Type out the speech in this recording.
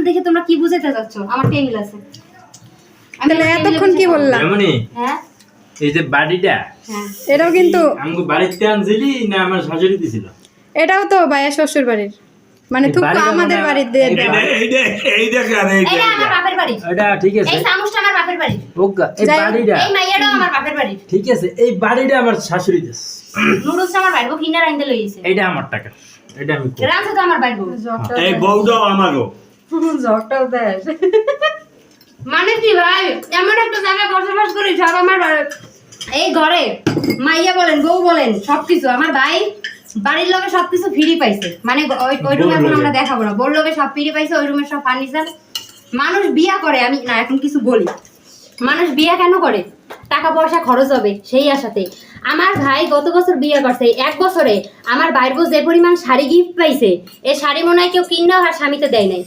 দেখে তোমরা কি বুঝাতে যাচ্ছ? আমার টেবিল আছে। তাহলে এতক্ষণ কি বললাম? হ্যাঁ এই যে বাড়িটা, হ্যাঁ এটাও কিন্তু আমাকে বাড়িতে আনছিলি না আমার শাশুড়ি দিছিল? এটাও তো ভাইয়া শ্বশুর বাড়ির, মানে এই তুই বাড়িটা আমাদের মনে হয়- বাড়িতে দিয়ে এই দে। এইটা কেন এটা আমার বাপের বাড়ি। এটা ঠিক আছে। এই চামচটা আমার বাপের বাড়ি। ওগা এই যাই হোক, বাড়িটা এই মাইয়াটাও আমার বাপের বাড়ি। ঠিক আছে, এই বাড়িটা আমার শাশুড়ি দিছে। নুডলস আমার বাইরে কিনার আনতে লইছে। এইটা আমার টাকা, এটা আমি করব। রান্না তো আমার বাইরে। এই বউটাও আমারও। জগটাও দেশ। মানে কি ভাই, এমন একটা জায়গায় বসবাস করি সব আমার এই ঘরে মাইয়া বলেন বউ বলেন সবকিছু আমার ভাই বাড়ির লোকে সবকিছু ফ্রি পাইছে। মানে ওই রুম এখন আমরা দেখাবো না, বড় লোকে সব ফ্রি পাইছে, ওই রুমের সব ফার্নিচার। মানুষ বিয়া করে, আমি না এখন কিছু বলি, মানুষ বিয়া কেন করে? টাকা পয়সা খরচ হবে সেই আশাতে। আমার ভাই গত বছর বিয়ে করছে, 1 বছরে আমার ভাইয়ের বউ যে পরিমাণ শাড়ি গিফট পাইছে, এই শাড়ি মনে হয় কেউ কিনাও আর স্বামীতে দেয় নাই।